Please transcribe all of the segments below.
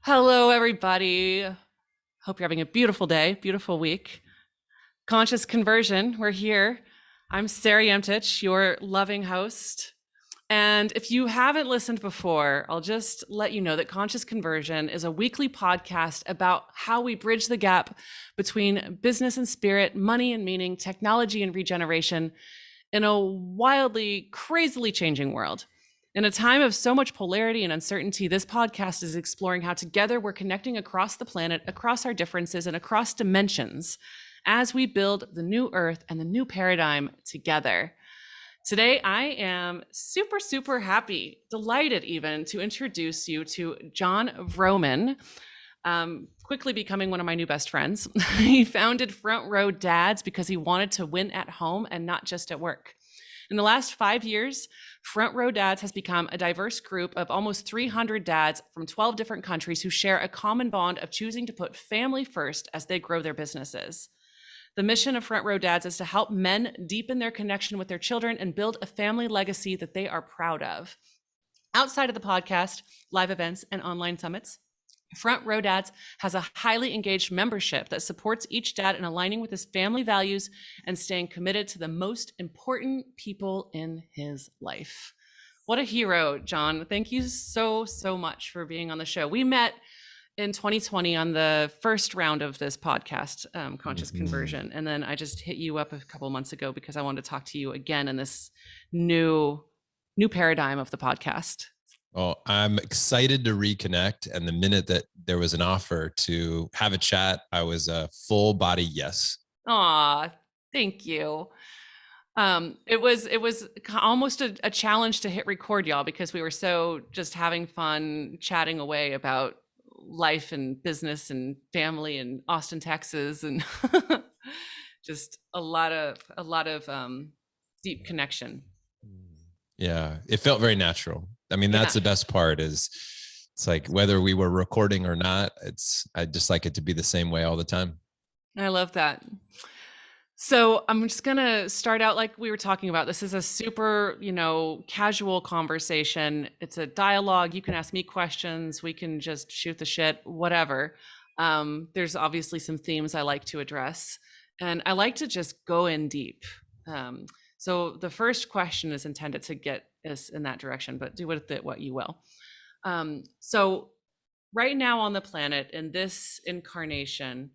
Hello, everybody. Hope you're having a beautiful day, beautiful week. Conscious Conversion, we're here. I'm Sarah Yemtich, your loving host. And if you haven't listened before, I'll just let you know that Conscious Conversion is a weekly podcast about how we bridge the gap between business and spirit, money and meaning, technology and regeneration in a wildly, crazily changing world. In a time of so much polarity and uncertainty, this podcast is exploring how together we're connecting across the planet, across our differences, and across dimensions as we build the new earth and the new paradigm together. Today, I am super, super happy, delighted even, to introduce you to Jon Vroman, quickly becoming one of my new best friends. He founded Front Row Dads because he wanted to win at home and not just at work. In the last 5 years, Front Row Dads has become a diverse group of almost 300 dads from 12 different countries who share a common bond of choosing to put family first as they grow their businesses. The mission of Front Row Dads is to help men deepen their connection with their children and build a family legacy that they are proud of. Outside of the podcast, live events, and online summits, Front Row Dads has a highly engaged membership that supports each dad in aligning with his family values and staying committed to the most important people in his life. What a hero, Jon. Thank you so, so much for being on the show. We met in 2020 on the first round of this podcast, Conscious Conversion. And then I just hit you up a couple of months ago because I wanted to talk to you again in this new paradigm of the podcast. Well, I'm excited to reconnect. And the minute that there was an offer to have a chat, I was a full body yes. Aw, thank you. It was almost a challenge to hit record, y'all, because we were so just having fun chatting away about life and business and family in Austin, Texas, and just a lot of deep connection. Yeah, it felt very natural. I mean, that's the best part is it's like whether we were recording or not, I just like it to be the same way all the time. I love that. So I'm just going to start out like we were talking about. This is a super, casual conversation. It's a dialogue. You can ask me questions. We can just shoot the shit, whatever. There's obviously some themes I like to address, and I like to just go in deep. So the first question is intended to get us in that direction, but do with it what you will. So right now on the planet, in this incarnation,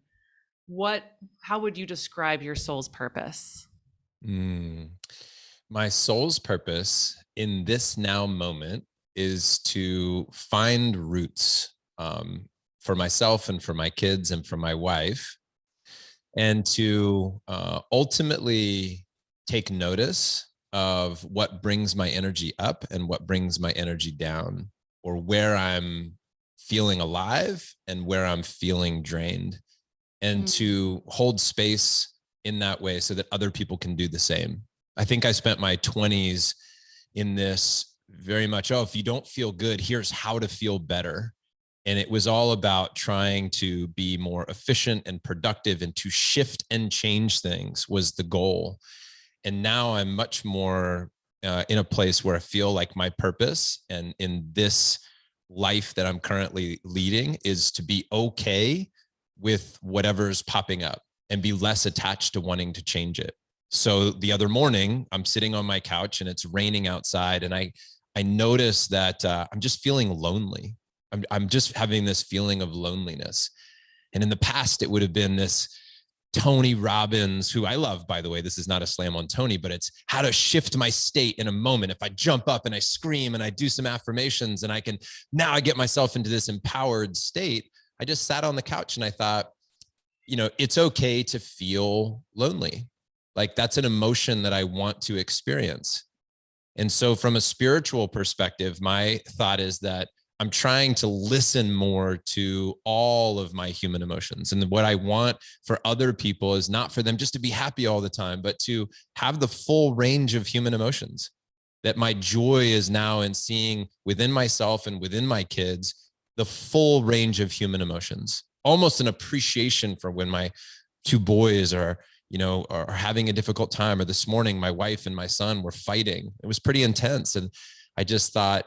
how would you describe your soul's purpose? My soul's purpose in this now moment is to find roots for myself and for my kids and for my wife, and to ultimately take notice of what brings my energy up and what brings my energy down, or where I'm feeling alive and where I'm feeling drained, and to hold space in that way so that other people can do the same. I think I spent my 20s in this very much, if you don't feel good, here's how to feel better. And it was all about trying to be more efficient and productive, and to shift and change things was the goal. And now I'm much more in a place where I feel like my purpose and in this life that I'm currently leading is to be okay with whatever's popping up and be less attached to wanting to change it. So the other morning, I'm sitting on my couch and it's raining outside, and I notice that I'm just feeling lonely. I'm just having this feeling of loneliness. And in the past, it would have been this Tony Robbins, who I love, by the way. This is not a slam on Tony, but it's how to shift my state in a moment. If I jump up and I scream and I do some affirmations, and I get myself into this empowered state. I just sat on the couch and I thought, it's okay to feel lonely. Like, that's an emotion that I want to experience. And so from a spiritual perspective, my thought is that I'm trying to listen more to all of my human emotions. And what I want for other people is not for them just to be happy all the time, but to have the full range of human emotions. That my joy is now in seeing within myself and within my kids the full range of human emotions, almost an appreciation for when my two boys are having a difficult time. Or this morning, my wife and my son were fighting. It was pretty intense. And I just thought,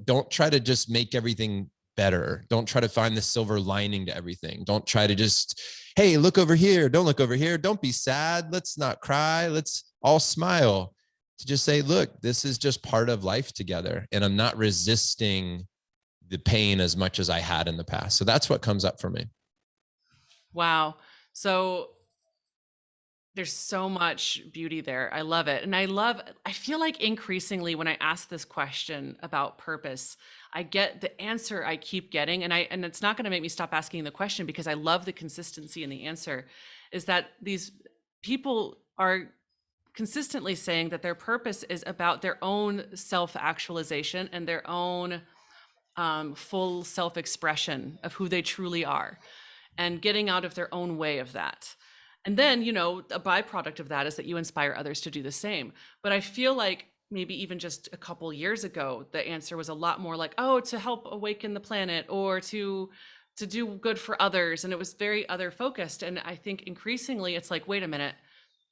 don't try to just make everything better. Don't try to find the silver lining to everything. Don't try to just, hey, look over here. Don't look over here. Don't be sad. Let's not cry. Let's all smile. To just say, look, this is just part of life together. And I'm not resisting the pain as much as I had in the past. So that's what comes up for me. Wow. So there's so much beauty there. I love it. And I feel like increasingly when I ask this question about purpose, I get the answer I keep getting. And it's not going to make me stop asking the question because I love the consistency in the answer, is that these people are consistently saying that their purpose is about their own self-actualization and their own full self-expression of who they truly are and getting out of their own way of that. And then, a byproduct of that is that you inspire others to do the same. But I feel like maybe even just a couple years ago, the answer was a lot more like, oh, to help awaken the planet or to do good for others. And it was very other focused. And I think increasingly it's like, wait a minute,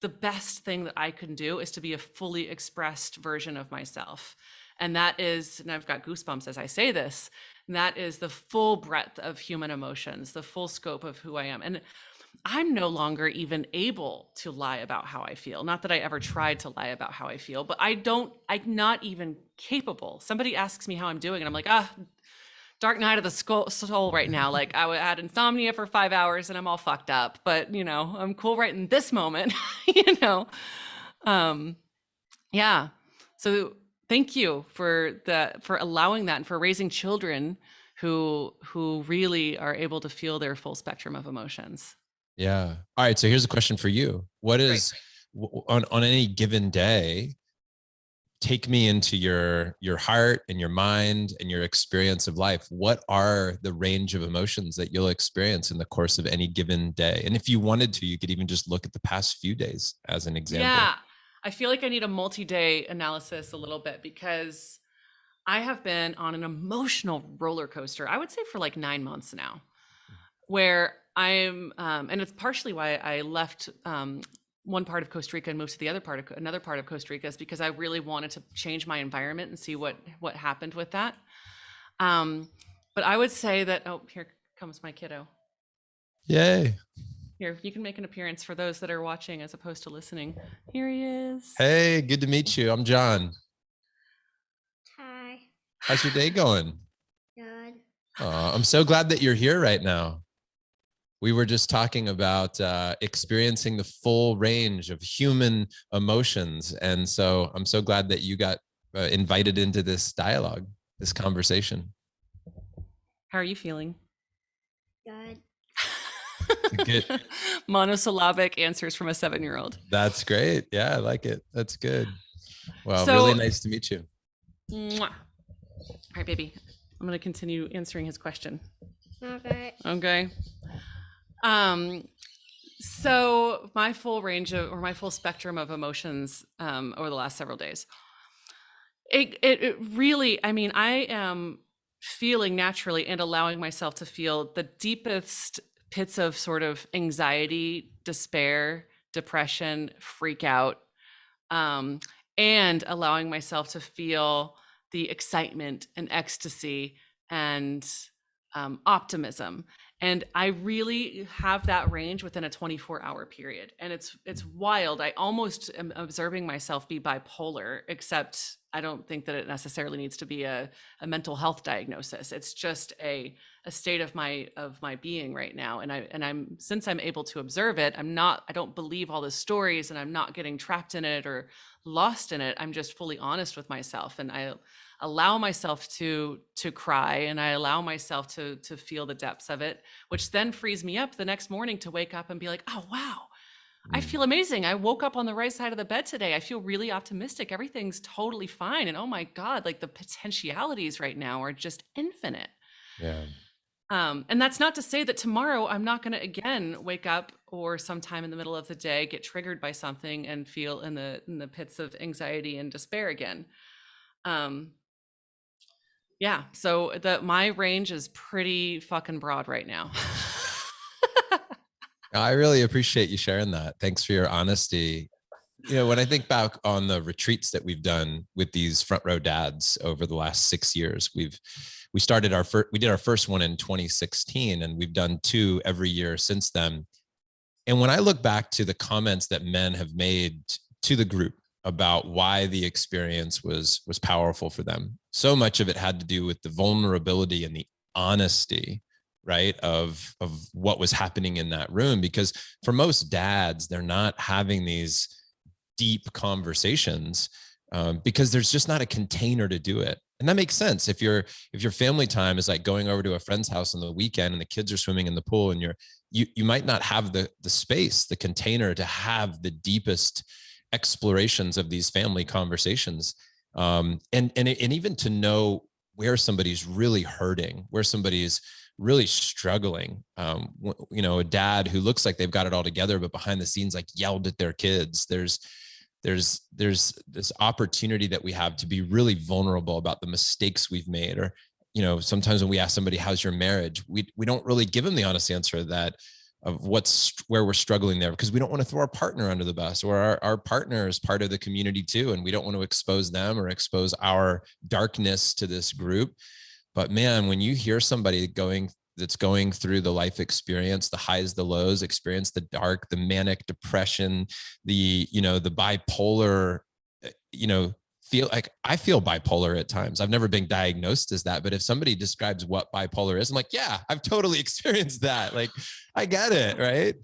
the best thing that I can do is to be a fully expressed version of myself. And that is, and I've got goosebumps as I say this, and that is the full breadth of human emotions, the full scope of who I am. And I'm no longer even able to lie about how I feel. Not that I ever tried to lie about how I feel, but I'm not even capable. Somebody asks me how I'm doing and I'm like, dark night of the soul right now. Like I had insomnia for 5 hours and I'm all fucked up, but I'm cool right in this moment, Yeah. So thank you for allowing that and for raising children who really are able to feel their full spectrum of emotions. Yeah. All right. So here's a question for you. What is on any given day, take me into your heart and your mind and your experience of life. What are the range of emotions that you'll experience in the course of any given day? And if you wanted to, you could even just look at the past few days as an example. Yeah. I feel like I need a multi-day analysis a little bit because I have been on an emotional roller coaster, I would say for like 9 months now, where I'm, and it's partially why I left one part of Costa Rica and moved to another part of Costa Rica, is because I really wanted to change my environment and see what happened with that. But I would say that, oh, here comes my kiddo. Yay. Here, you can make an appearance for those that are watching as opposed to listening. Here he is. Hey, good to meet you. I'm Jon. Hi. How's your day going? Good. I'm so glad that you're here right now. We were just talking about experiencing the full range of human emotions. And so I'm so glad that you got invited into this dialogue, this conversation. How are you feeling? Good. Good. Monosyllabic answers from a 7-year-old. That's great. Yeah, I like it. That's good. Well, So- really nice to meet you. Mwah. All right, baby. I'm going to continue answering his question. Okay. Okay. So my full range of, or my full spectrum of emotions over the last several days, it really, I mean, I am feeling naturally and allowing myself to feel the deepest pits of sort of anxiety, despair, depression, freak out, and allowing myself to feel the excitement and ecstasy and optimism. And I really have that range within a 24-hour period. And it's wild. I almost am observing myself be bipolar, except I don't think that it necessarily needs to be a mental health diagnosis. It's just a state of my being right now. And I'm since I'm able to observe it, I don't believe all the stories, and I'm not getting trapped in it or lost in it. I'm just fully honest with myself, and I allow myself to cry, and I allow myself to feel the depths of it, which then frees me up the next morning to wake up and be like, oh, wow, I feel amazing. I woke up on the right side of the bed today. I feel really optimistic. Everything's totally fine. And oh my God, like the potentialities right now are just infinite. Yeah. And that's not to say that tomorrow I'm not going to again wake up or sometime in the middle of the day get triggered by something and feel in the pits of anxiety and despair again. Yeah, so my range is pretty fucking broad right now. I really appreciate you sharing that. Thanks for your honesty. When I think back on the retreats that we've done with these front row dads over the last 6 years, we did our first one in 2016, and we've done 2 every year since then. And when I look back to the comments that men have made to the group about why the experience was powerful for them, so much of it had to do with the vulnerability and the honesty, right, of what was happening in that room. Because for most dads, they're not having these deep conversations because there's just not a container to do it. And that makes sense. If your family time is like going over to a friend's house on the weekend and the kids are swimming in the pool, and you might not have the space, the container to have the deepest explorations of these family conversations, and even to know where somebody's really hurting, where somebody's really struggling. A dad who looks like they've got it all together, but behind the scenes, like, yelled at their kids. There's this opportunity that we have to be really vulnerable about the mistakes we've made. Or, sometimes when we ask somebody, how's your marriage? We don't really give them the honest answer of where we're struggling there, because we don't want to throw our partner under the bus, or our partner is part of the community too. And we don't want to expose them or expose our darkness to this group. But man, when you hear somebody that's going through the life experience, the highs, the lows, experience the dark, the manic depression, the bipolar, I feel bipolar at times. I've never been diagnosed as that, but if somebody describes what bipolar is, I'm like, yeah, I've totally experienced that. Like, I get it. Right.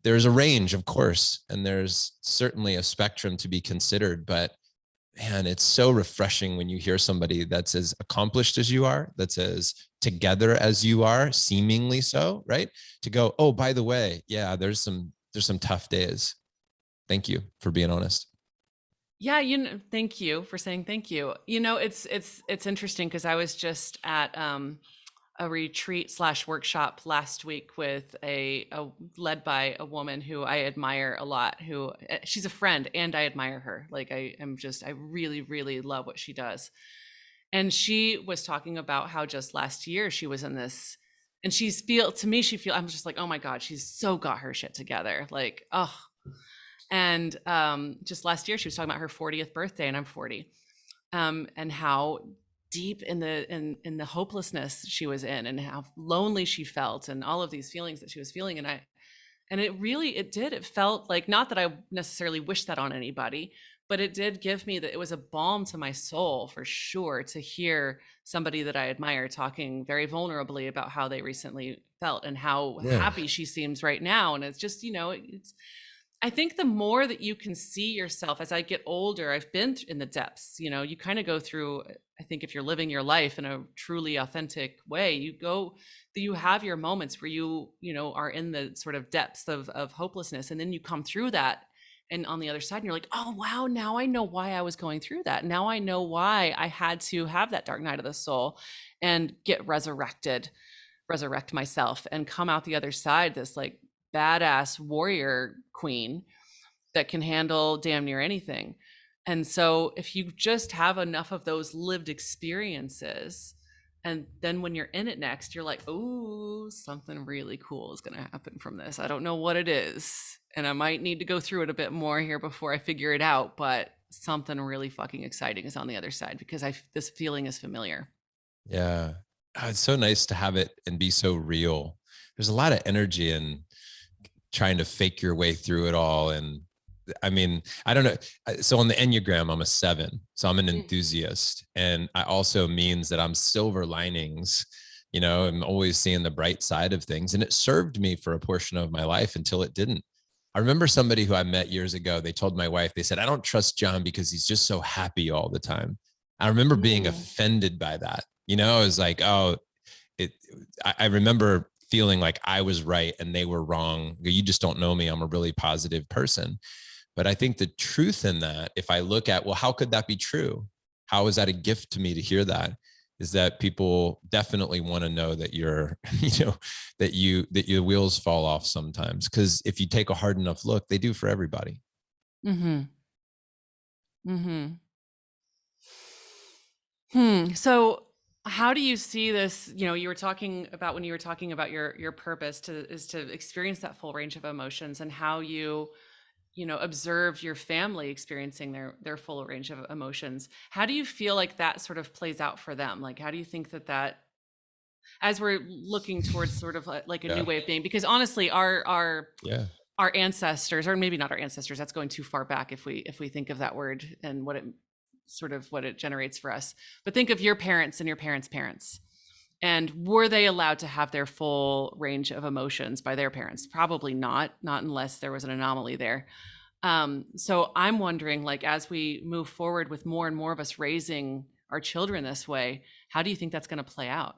There's a range, of course, and there's certainly a spectrum to be considered, but man, it's so refreshing when you hear somebody that's as accomplished as you are, that's as together as you are, seemingly so, right? To go, oh, by the way, yeah, there's some tough days. Thank you for being honest. Yeah, thank you for saying thank you. It's interesting because I was just at a retreat/workshop last week with a led by a woman who I admire a lot, who she's a friend and I admire her. Like, I really, really love what she does. And she was talking about how just last year she was in this, and she I'm just like, oh my God, she's so got her shit together. Like, oh. And just last year she was talking about her 40th birthday, and I'm 40. And how deep in the hopelessness she was in, and how lonely she felt, and all of these feelings that she was feeling. And it felt like, not that I necessarily wish that on anybody, but it did give me it was a balm to my soul, for sure, to hear somebody that I admire talking very vulnerably about how they recently felt and how happy she seems right now. And it's just, I think the more that you can see yourself, as I get older, I've been in the depths, you kind of go through, I think if you're living your life in a truly authentic way, you have your moments where you are in the sort of depths of hopelessness. And then you come through that, and on the other side, and you're like, oh, wow, now I know why I was going through that. Now I know why I had to have that dark night of the soul and resurrect myself, and come out the other side, this like badass warrior queen that can handle damn near anything. And so if you just have enough of those lived experiences, and then when you're in it next, you're like, oh, something really cool is going to happen from this. I don't know what it is, and I might need to go through it a bit more here before I figure it out, but something really fucking exciting is on the other side, because this feeling is familiar. Yeah. It's so nice to have it and be so real. There's a lot of energy in trying to fake your way through it all. And I mean, I don't know. So on the Enneagram, I'm a 7. So I'm an enthusiast. And I also means that I'm silver linings. I'm always seeing the bright side of things. And it served me for a portion of my life until it didn't. I remember somebody who I met years ago, they told my wife, they said, I don't trust Jon because he's just so happy all the time. I remember being offended by that. I was like, oh, I remember feeling like I was right and they were wrong. You just don't know me. I'm a really positive person. But I think the truth in that, if I look at, well, how could that be true? How is that a gift to me to hear that? Is that people definitely want to know that you're, that your wheels fall off sometimes. Because if you take a hard enough look, they do for everybody. So how do you see this? You were talking about, when you were talking about your purpose is to experience that full range of emotions, and how you observed your family experiencing their full range of emotions. How do you feel like that sort of plays out for them? Like, how do you think that as we're looking towards sort of like a Yeah. new way of being, because honestly, Yeah. our ancestors, or maybe not our ancestors, that's going too far back if we think of that word and what it generates for us. But think of your parents and your parents' parents. And were they allowed to have their full range of emotions by their parents? Probably not unless there was an anomaly there. So I'm wondering, like, as we move forward with more and more of us raising our children this way, how do you think that's going to play out?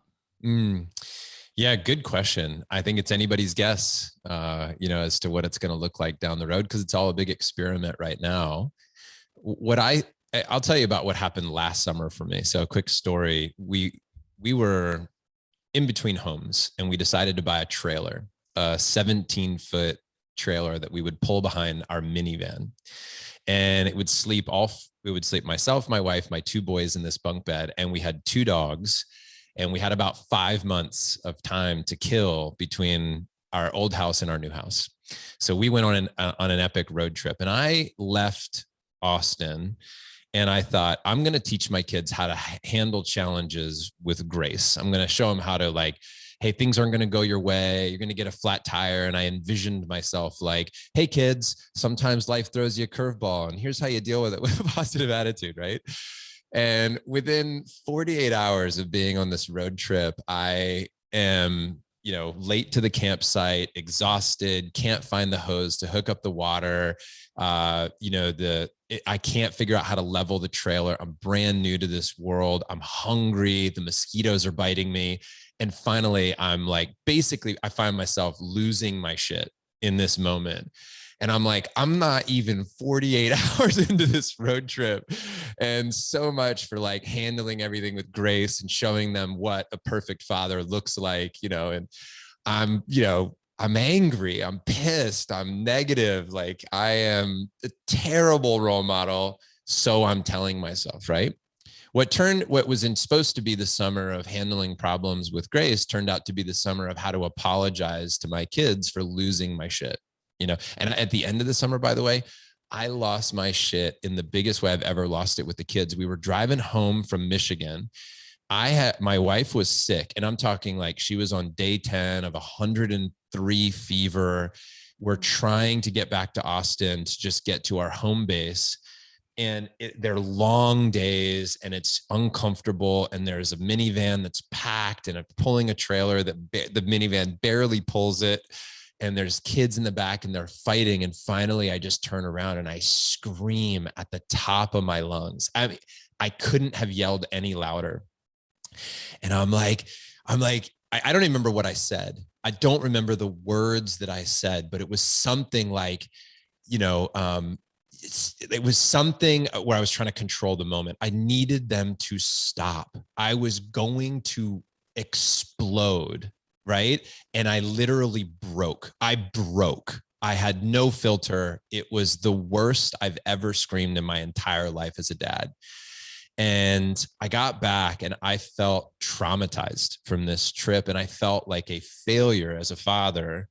Yeah, good question. I think it's anybody's guess, as to what it's going to look like down the road, because it's all a big experiment right now. I'll tell you about what happened last summer for me. So a quick story. We were in between homes and we decided to buy a trailer, a 17-foot trailer that we would pull behind our minivan. And it would sleep myself, my wife, my two boys in this bunk bed. And we had two dogs. And we had about 5 months of time to kill between our old house and our new house. So we went on an epic road trip, and I left Austin and I thought, I'm going to teach my kids how to handle challenges with grace. I'm going to show them how to, like, hey, things aren't going to go your way. You're going to get a flat tire. And I envisioned myself like, hey, kids, sometimes life throws you a curveball, and here's how you deal with it with a positive attitude, right? And within 48 hours of being on this road trip, I am, late to the campsite, exhausted, can't find the hose to hook up the water. I can't figure out how to level the trailer. I'm brand new to this world. I'm hungry. The mosquitoes are biting me. And finally, I'm like, basically, I find myself losing my shit in this moment. And I'm like, I'm not even 48 hours into this road trip. And so much for like handling everything with grace and showing them what a perfect father looks like, and I'm angry, I'm pissed, I'm negative. Like, I am a terrible role model. So I'm telling myself, right? What was supposed to be the summer of handling problems with grace turned out to be the summer of how to apologize to my kids for losing my shit. And at the end of the summer, by the way, I lost my shit in the biggest way I've ever lost it with the kids. We were driving home from Michigan. My wife was sick, and I'm talking like she was on day 10 of 103 fever. We're trying to get back to Austin to just get to our home base. And they're long days, and it's uncomfortable. And there's a minivan that's packed, and I'm pulling a trailer that the minivan barely pulls it. And there's kids in the back, and they're fighting. And finally, I just turn around and I scream at the top of my lungs. I mean, I couldn't have yelled any louder. And I'm like, I don't even remember what I said. I don't remember the words that I said, but it was something like, it was something where I was trying to control the moment. I needed them to stop. I was going to explode, right? And I literally broke. I had no filter. It was the worst I've ever screamed in my entire life as a dad. And I got back and I felt traumatized from this trip. And I felt like a failure as a father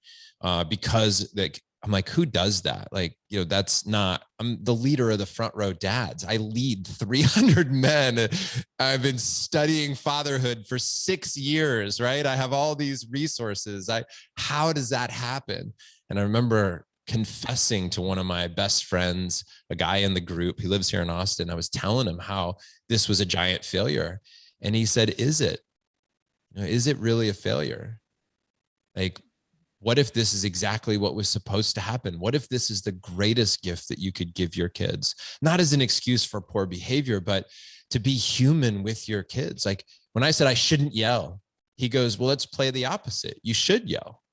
because I'm like, who does that? Like, that's not, I'm the leader of the front row dads. I lead 300 men. I've been studying fatherhood for 6 years, right? I have all these resources. How does that happen? And I remember confessing to one of my best friends, a guy in the group who lives here in Austin. I was telling him how this was a giant failure. And he said, is it really a failure? Like, what if this is exactly what was supposed to happen? What if this is the greatest gift that you could give your kids? Not as an excuse for poor behavior, but to be human with your kids. Like, when I said I shouldn't yell, he goes, well, let's play the opposite. You should yell,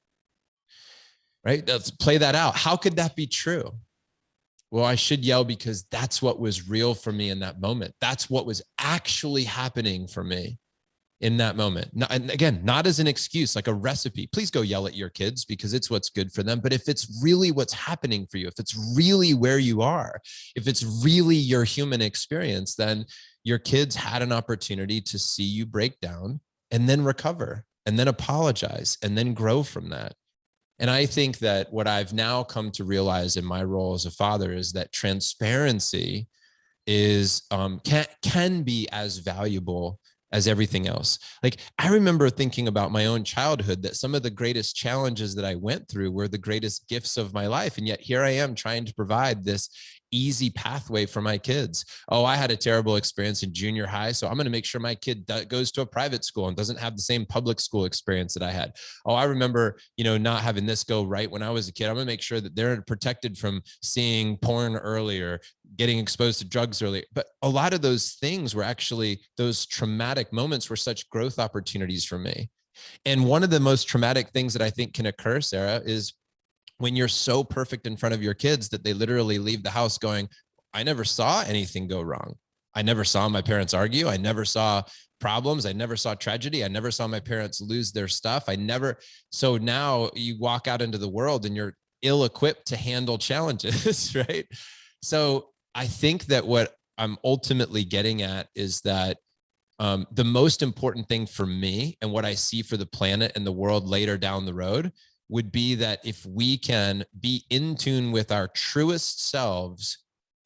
right? Let's play that out. How could that be true? Well, I should yell because that's what was real for me in that moment. That's what was actually happening for me in that moment. And again, not as an excuse, like a recipe. Please go yell at your kids because it's what's good for them. But if it's really what's happening for you, if it's really where you are, if it's really your human experience, then your kids had an opportunity to see you break down and then recover and then apologize and then grow from that. And I think that what I've now come to realize in my role as a father is that transparency is can be as valuable as everything else. Like, I remember thinking about my own childhood, that some of the greatest challenges that I went through were the greatest gifts of my life. And yet here I am trying to provide this easy pathway for my kids. Oh, I had a terrible experience in junior high, so I'm going to make sure my kid goes to a private school and doesn't have the same public school experience that I had. Oh, I remember, not having this go right when I was a kid. I'm going to make sure that they're protected from seeing porn earlier, getting exposed to drugs early. But a lot of those things were actually, those traumatic moments were such growth opportunities for me. And one of the most traumatic things that I think can occur, Sarah, is when you're so perfect in front of your kids that they literally leave the house going, I never saw anything go wrong. I never saw my parents argue. I never saw problems. I never saw tragedy. I never saw my parents lose their stuff. So now you walk out into the world and you're ill-equipped to handle challenges, right? So I think that what I'm ultimately getting at is that the most important thing for me and what I see for the planet and the world later down the road would be that if we can be in tune with our truest selves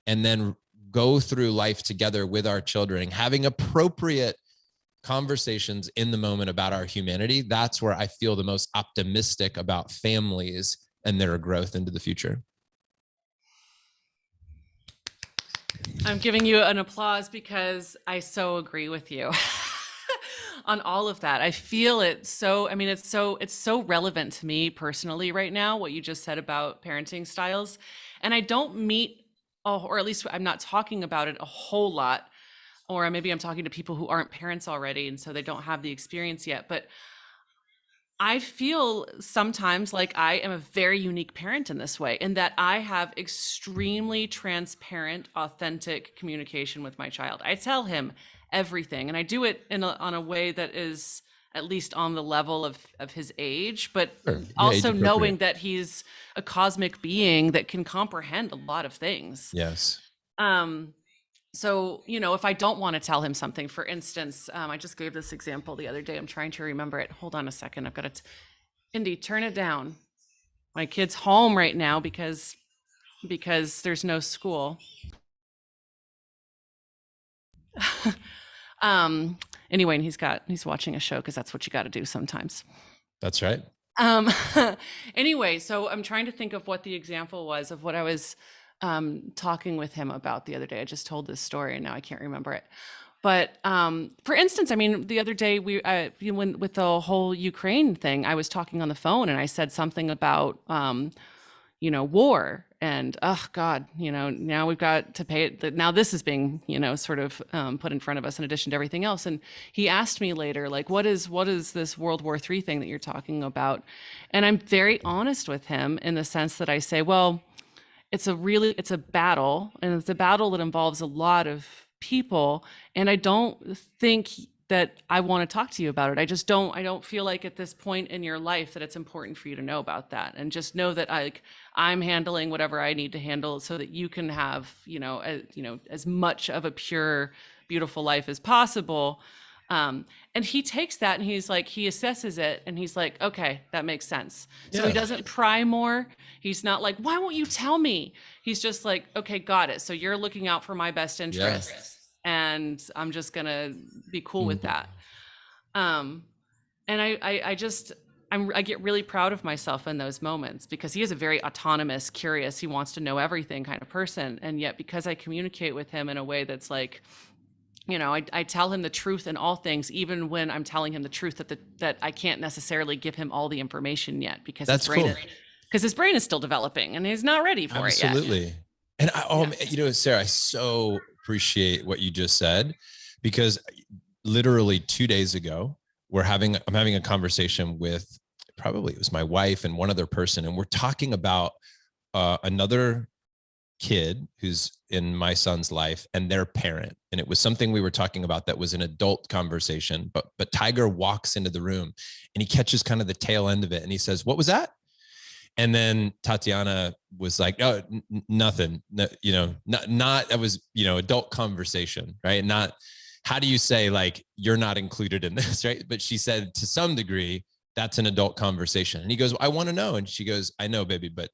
and then go through life together with our children, having appropriate conversations in the moment about our humanity, that's where I feel the most optimistic about families and their growth into the future. I'm giving you an applause because I so agree with you on all of that. I feel it so, it's so relevant to me personally right now, what you just said about parenting styles. And I don't meet, or at least I'm not talking about it a whole lot, or maybe I'm talking to people who aren't parents already, and so they don't have the experience yet. But I feel sometimes like I am a very unique parent in this way, in that I have extremely transparent, authentic communication with my child. I tell him everything, and I do it on a way that is at least on the level of his age, but Sure. Yeah, also age knowing appropriate. that he's a cosmic being that can comprehend a lot of things. Yes. So, if I don't want to tell him something, for instance, I just gave this example the other day. I'm trying to remember it. Hold on a second. I've got to, Indy, turn it down. My kid's home right now because there's no school. Anyway, and he's watching a show because that's what you got to do sometimes. That's right. Anyway, so I'm trying to think of what the example was of what I was talking with him about the other day. I just told this story and now I can't remember it. But for instance, the other day when with the whole Ukraine thing, I was talking on the phone and I said something about war and oh God, now we've got to pay it. Now this is being sort of put in front of us in addition to everything else. And he asked me later, like, what is this World War III thing that you're talking about? And I'm very honest with him in the sense that I say, well, it's a battle, and it's a battle that involves a lot of people. And I don't think that I want to talk to you about it. I don't feel like at this point in your life that it's important for you to know about that. And just know that I'm handling whatever I need to handle so that you can have, as much of a pure, beautiful life as possible. And he takes that and he's like, he assesses it and he's like, okay, that makes sense. So Yeah. he doesn't pry more. He's not like, why won't you tell me? He's just like, okay, got it. So you're looking out for my best interests and I'm just going to be cool with that. And I get really proud of myself in those moments because he is a very autonomous, curious, he wants to know everything kind of person. And yet because I communicate with him in a way that's like, I tell him the truth in all things, even when I'm telling him the truth that I can't necessarily give him all the information yet because That's cool. Because his brain is still developing and he's not ready for it yet. Absolutely. And Sarah, I so appreciate what you just said because literally 2 days ago, I'm having a conversation with, probably it was my wife and one other person, and we're talking about another kid who's in my son's life and their parent. And it was something we were talking about that was an adult conversation, but Tiger walks into the room and he catches kind of the tail end of it. And he says, what was that? And then Tatiana was like, oh, nothing, that was, adult conversation, right? Not, how do you say like, you're not included in this, right? But she said to some degree, That's an adult conversation. And he goes, I want to know. And she goes, I know, baby, but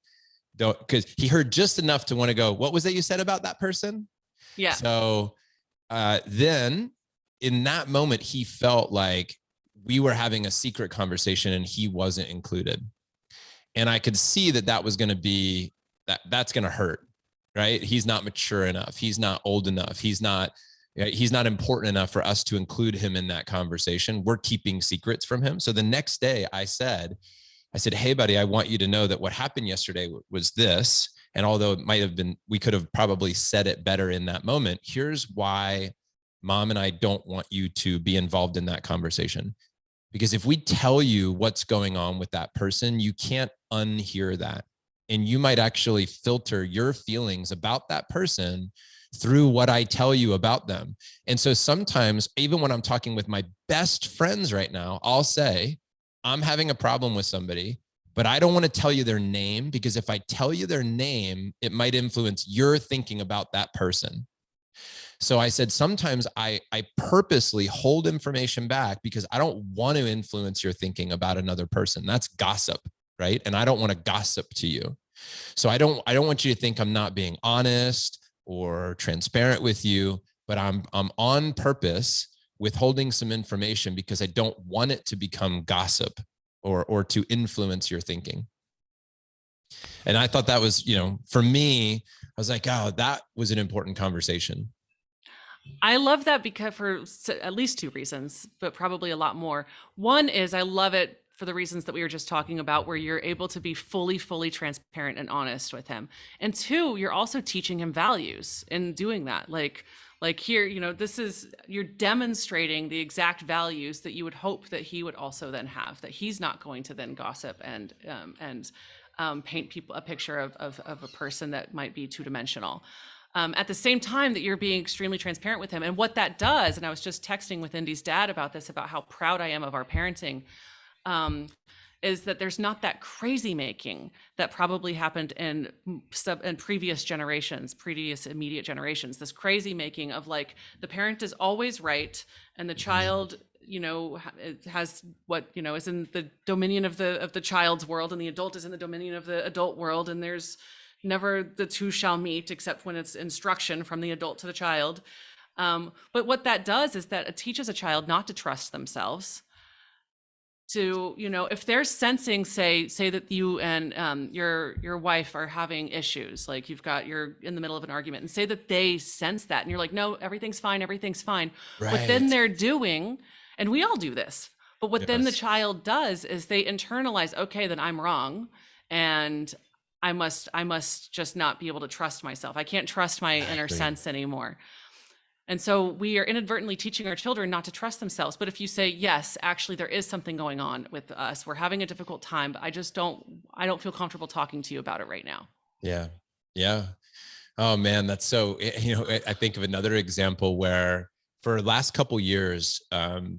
don't, because he heard just enough to want to go, what was that you said about that person? Yeah. So then in that moment, he felt like we were having a secret conversation and he wasn't included. And I could see that that was going to be, that's going to hurt, right? He's not mature enough. He's not old enough. He's not important enough for us to include him in that conversation. We're keeping secrets from him. So the next day I said, hey, buddy, I want you to know that what happened yesterday was this. And although it might have been, we could have probably said it better in that moment. Here's why Mom and I don't want you to be involved in that conversation. Because if we tell you what's going on with that person, you can't unhear that. And you might actually filter your feelings about that person through what I tell you about them. And so sometimes, even when I'm talking with my best friends right now, I'll say, I'm having a problem with somebody, but I don't want to tell you their name, because if I tell you their name, it might influence your thinking about that person. So I said, sometimes I purposely hold information back because I don't want to influence your thinking about another person. That's gossip, right? And I don't want to gossip to you. So I don't want you to think I'm not being honest or transparent with you, but I'm on purpose withholding some information because I don't want it to become gossip or to influence your thinking. And I thought that was, for me, I was like, oh, that was an important conversation. I love that because for at least two reasons, but probably a lot more. One is I love it for the reasons that we were just talking about, where you're able to be fully transparent and honest with him. And two, you're also teaching him values in doing that. Like here, you're demonstrating the exact values that you would hope that he would also then have, that he's not going to then gossip and paint people a picture of a person that might be two-dimensional. At the same time that you're being extremely transparent with him. And what that does, and I was just texting with Indy's dad about this, about how proud I am of our parenting, is that there's not that crazy making that probably happened in previous generations, previous immediate generations. This crazy making of like, the parent is always right, and the child, has what, is in the dominion of the child's world, and the adult is in the dominion of the adult world, and there's never the two shall meet except when it's instruction from the adult to the child. But what that does is that it teaches a child not to trust themselves. To, if they're sensing, say that you and your wife are having issues, like you're in the middle of an argument, and say that they sense that, and you're like, no, everything's fine. Right. What then they're doing, and we all do this, but what then the child does is they internalize, okay, then I'm wrong, and I must just not be able to trust myself. I can't trust my inner sense anymore. And so we are inadvertently teaching our children not to trust themselves. But if you say, yes, actually, there is something going on with us, we're having a difficult time, but I don't feel comfortable talking to you about it right now. Yeah. Yeah. Oh man, that's so, I think of another example where for the last couple years, let's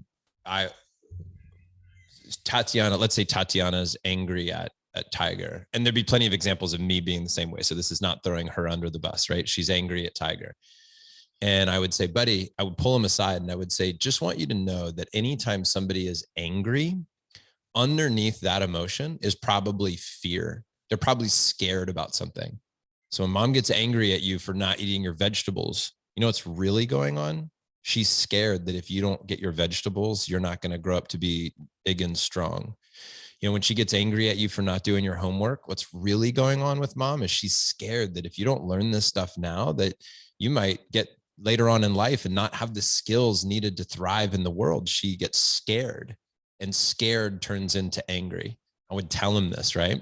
say Tatiana's angry at Tiger, and there'd be plenty of examples of me being the same way. So this is not throwing her under the bus, right? She's angry at Tiger. And I would say, buddy, I would pull him aside and I would say, just want you to know that anytime somebody is angry, underneath that emotion is probably fear. They're probably scared about something. So when Mom gets angry at you for not eating your vegetables, you know what's really going on? She's scared that if you don't get your vegetables, you're not going to grow up to be big and strong. When she gets angry at you for not doing your homework, what's really going on with Mom is she's scared that if you don't learn this stuff now, that you might get later on in life and not have the skills needed to thrive in the world. She gets scared, and scared turns into angry. I would tell him this, right?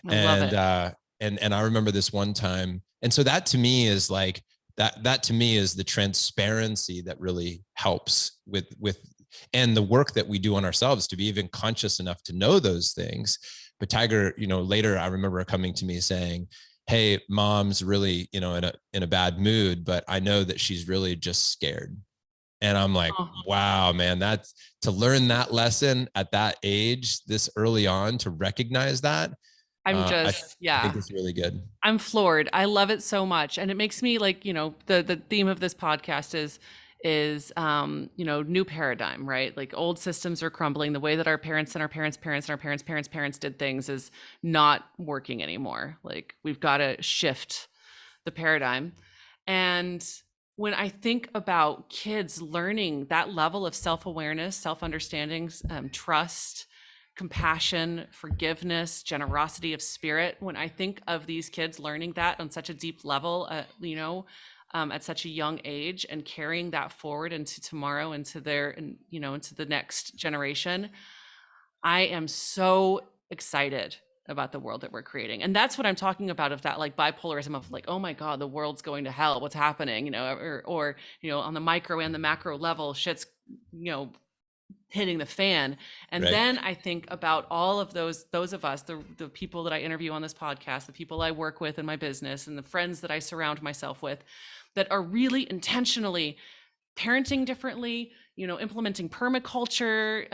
And I remember this one time. And so that to me is like, that to me is the transparency that really helps with and the work that we do on ourselves to be even conscious enough to know those things. But Tiger, later I remember her coming to me saying, hey, Mom's really, in a bad mood, but I know that she's really just scared. And I'm like, wow, man, that's to learn that lesson at that age, this early on, to recognize that. I think it's really good. I'm floored. I love it so much. And it makes me like, the theme of this podcast is, new paradigm, right? Like old systems are crumbling. The way that our parents and our parents' parents and our parents' parents' parents did things is not working anymore. Like we've got to shift the paradigm. And when I think about kids learning that level of self-awareness, self-understanding, trust, compassion, forgiveness, generosity of spirit, when I think of these kids learning that on such a deep level, at such a young age and carrying that forward into tomorrow, into into the next generation, I am so excited about the world that we're creating. And that's what I'm talking about, of that like bipolarism of like, oh my God, the world's going to hell. What's happening? Or on the micro and the macro level, shit's, hitting the fan. And Right. then I think about all of those of us, the people that I interview on this podcast, the people I work with in my business, and the friends that I surround myself with, that are really intentionally parenting differently, implementing permaculture,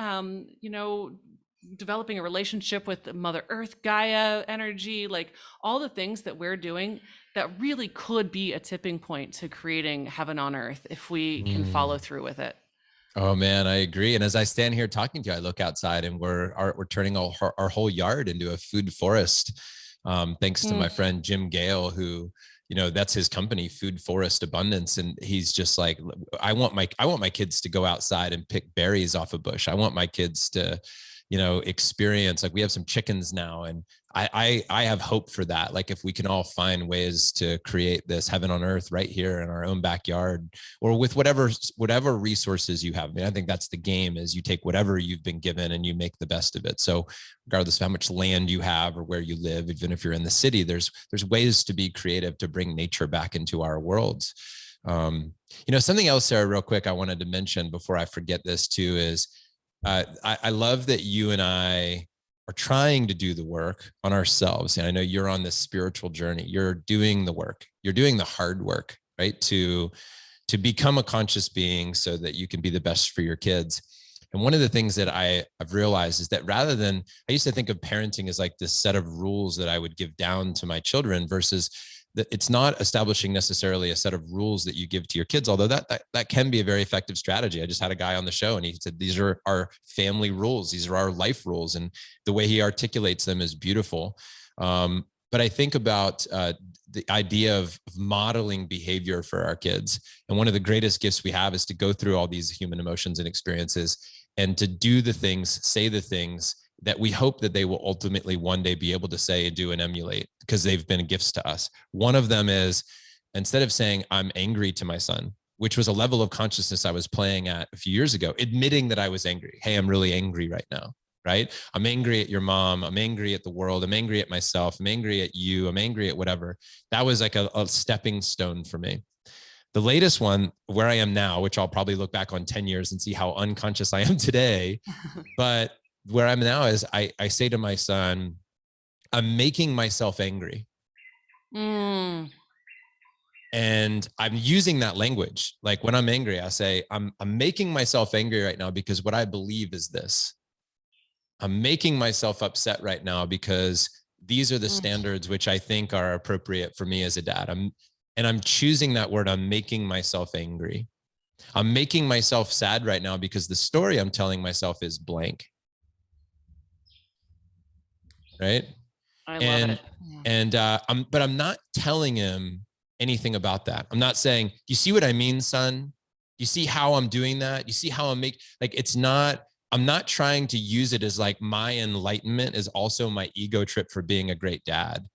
developing a relationship with Mother Earth, Gaia energy, like all the things that we're doing that really could be a tipping point to creating heaven on earth if we can follow through with it. Oh man, I agree. And as I stand here talking to you, I look outside and we're turning our whole yard into a food forest. Thanks to my friend Jim Gale, who, that's his company, Food Forest Abundance. And he's just like, I want my kids to go outside and pick berries off a bush. I want my kids to, experience, like we have some chickens now. And I have hope for that. Like if we can all find ways to create this heaven on earth right here in our own backyard, or with whatever resources you have. I mean, I think that's the game, is you take whatever you've been given and you make the best of it. So regardless of how much land you have or where you live, even if you're in the city, there's ways to be creative to bring nature back into our worlds. Something else, Sarah, real quick, I wanted to mention before I forget this too, is I love that you and I are trying to do the work on ourselves. And I know you're on this spiritual journey. You're doing the work. You're doing the hard work, right? To become a conscious being so that you can be the best for your kids. And one of the things that I've realized is that rather than, I used to think of parenting as like this set of rules that I would give down to my children, versus that it's not establishing necessarily a set of rules that you give to your kids, although that can be a very effective strategy. I just had a guy on the show and he said, these are our family rules. These are our life rules. And the way he articulates them is beautiful. But I think about the idea of modeling behavior for our kids. And one of the greatest gifts we have is to go through all these human emotions and experiences and to do the things, say the things that we hope that they will ultimately one day be able to say, do, and emulate, because they've been gifts to us. One of them is, instead of saying, I'm angry to my son, which was a level of consciousness I was playing at a few years ago, admitting that I was angry. Hey, I'm really angry right now, right? I'm angry at your mom. I'm angry at the world. I'm angry at myself. I'm angry at you. I'm angry at whatever. That was like a stepping stone for me. The latest one, where I am now, which I'll probably look back on 10 years and see how unconscious I am today, but where I'm now is I say to my son, I'm making myself angry. And I'm using that language. Like when I'm angry, I say, I'm making myself angry right now because what I believe is this. I'm making myself upset right now because these are the standards which I think are appropriate for me as a dad. I'm choosing that word. I'm making myself angry. I'm making myself sad right now because the story I'm telling myself is blank. Right? I love it. But I'm not telling him anything about that. I'm not saying, do you see what I mean, son? You see how I'm doing that? You see how I'm I'm not trying to use it as like my enlightenment is also my ego trip for being a great dad.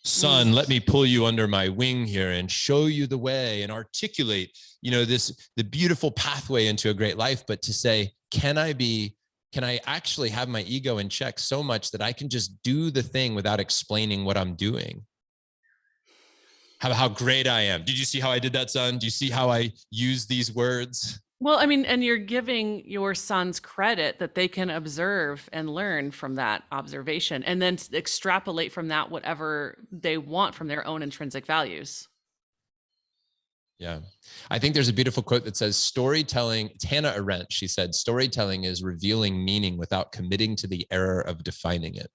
Son, let me pull you under my wing here and show you the way and articulate, the beautiful pathway into a great life. But to say, can I actually have my ego in check so much that I can just do the thing without explaining what I'm doing? How great I am. Did you see how I did that, son? Do you see how I use these words? Well, I mean, and you're giving your sons credit that they can observe and learn from that observation and then extrapolate from that whatever they want from their own intrinsic values. Yeah. I think there's a beautiful quote that says storytelling, it's Hannah Arendt, she said, storytelling is revealing meaning without committing to the error of defining it.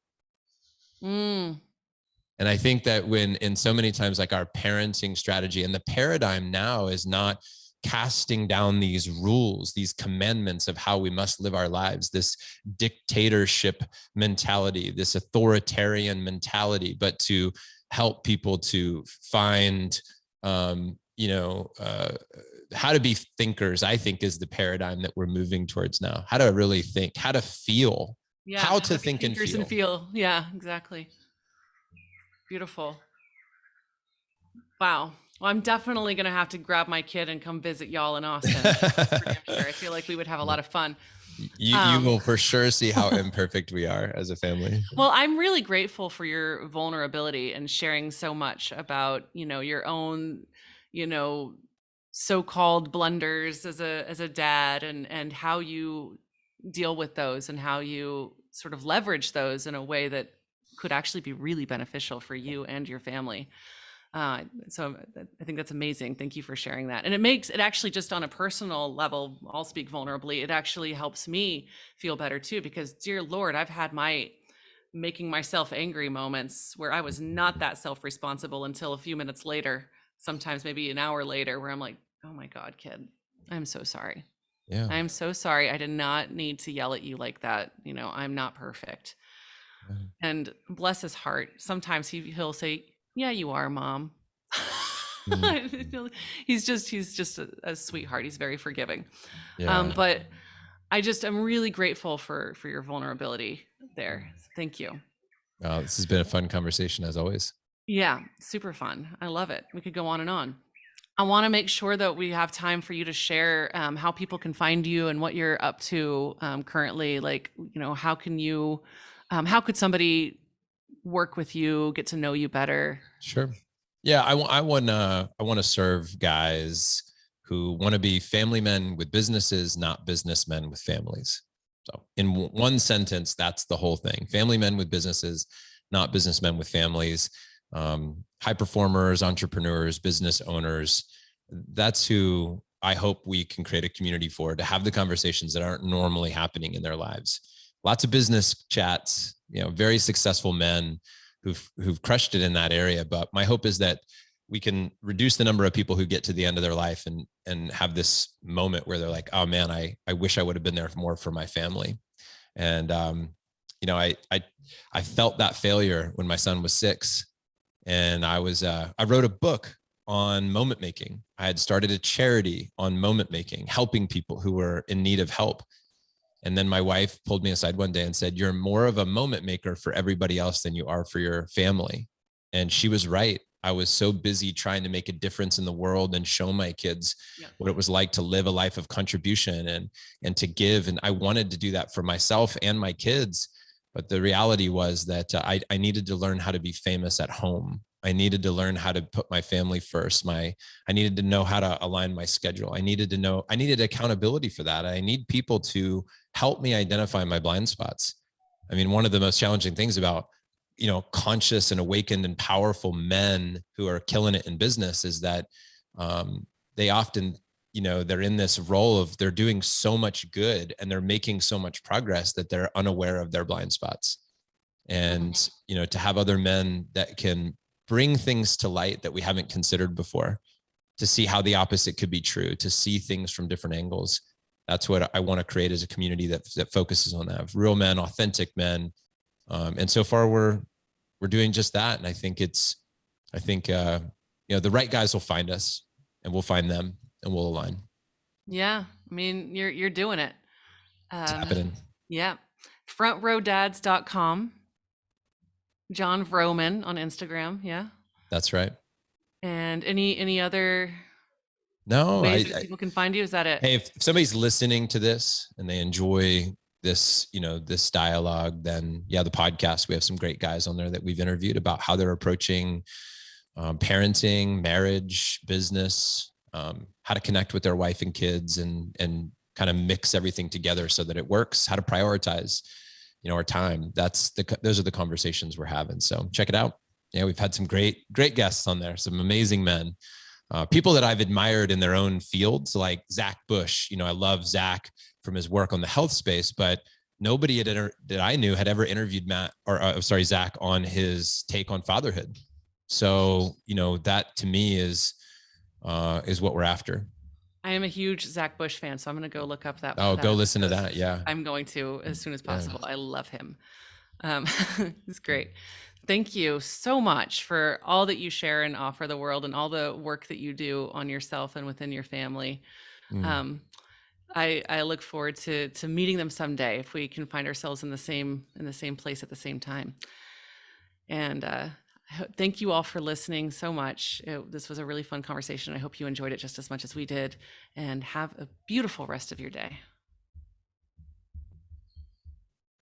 And I think that when in so many times, like our parenting strategy and the paradigm now is not casting down these rules, these commandments of how we must live our lives, this dictatorship mentality, this authoritarian mentality, but to help people to find, how to be thinkers, I think, is the paradigm that we're moving towards now. How to really think, how to feel, how to think and feel. Yeah, exactly. Beautiful. Wow. Well, I'm definitely going to have to grab my kid and come visit y'all in Austin. That's for damn sure. I feel like we would have a lot of fun. You will for sure see how imperfect we are as a family. Well, I'm really grateful for your vulnerability and sharing so much about, your own, so-called blunders as a dad, and how you deal with those and how you sort of leverage those in a way that could actually be really beneficial for you and your family. So I think that's amazing. Thank you for sharing that. And it makes it actually, just on a personal level, I'll speak vulnerably, it actually helps me feel better too, because dear Lord, I've had my making myself angry moments where I was not that self-responsible until a few minutes later, sometimes maybe an hour later, where I'm like, oh my God, kid, I'm so sorry. Yeah. I'm so sorry. I did not need to yell at you like that. I'm not perfect. Yeah. And bless his heart, sometimes he'll say, yeah, you are, Mom. He's just a sweetheart. He's very forgiving. Yeah. But I'm really grateful for your vulnerability there. Thank you. This has been a fun conversation as always. Yeah, super fun. I love it. We could go on and on. I want to make sure that we have time for you to share how people can find you and what you're up to currently. Like, how could somebody work with you, get to know you better? Sure. Yeah, I want to serve guys who want to be family men with businesses, not businessmen with families. So in one sentence, that's the whole thing. Family men with businesses, not businessmen with families. High performers, entrepreneurs, business owners. That's who I hope we can create a community for, to have the conversations that aren't normally happening in their lives. Lots of business chats, very successful men who've crushed it in that area. But my hope is that we can reduce the number of people who get to the end of their life and have this moment where they're like, oh man, I wish I would have been there more for my family. And, I felt that failure when my son was 6, and I wrote a book on moment making. I had started a charity on moment making, helping people who were in need of help. And then my wife pulled me aside one day and said, you're more of a moment maker for everybody else than you are for your family. And she was right. I was so busy trying to make a difference in the world and show my kids what it was like to live a life of contribution and to give. And I wanted to do that for myself and my kids. But the reality was that I needed to learn how to be famous at home. I needed to learn how to put my family first. I needed to know how to align my schedule. I needed accountability for that. I need people to help me identify my blind spots. I mean, one of the most challenging things about, conscious and awakened and powerful men who are killing it in business is that they often, they're in this role of they're doing so much good and they're making so much progress that they're unaware of their blind spots. And, to have other men that can bring things to light that we haven't considered before, to see how the opposite could be true, to see things from different angles. That's what I want to create, as a community that focuses on that. Real men, authentic men. And so far we're doing just that. And I think the right guys will find us, and we'll find them, and we'll align. Yeah. I mean, you're doing it. It's happening. Yeah. frontrowdads.com. Jon Vroman on Instagram. Yeah. That's right. And any other ways that people can find you? Is that it? Hey, if somebody's listening to this and they enjoy this, this dialogue, then the podcast, we have some great guys on there that we've interviewed about how they're approaching parenting, marriage, business, how to connect with their wife and kids, and kind of mix everything together so that it works, how to prioritize, our time. Those are the conversations we're having. So check it out. We've had some great guests on there, some amazing men, people that I've admired in their own fields, like Zach Bush. I love Zach from his work on the health space, but nobody that I knew had ever interviewed Zach on his take on fatherhood. So, that to me is what we're after. I am a huge Zach Bush fan, so I'm going to go look up that. Oh, go listen to because that. Yeah. I'm going to as soon as Yeah. possible. I love him. It's great. Thank you so much for all that you share and offer the world and all the work that you do on yourself and within your family. Mm. I look forward to meeting them someday if we can find ourselves in the same place at the same time. And thank you all for listening so much. This was a really fun conversation. I hope you enjoyed it just as much as we did. And have a beautiful rest of your day.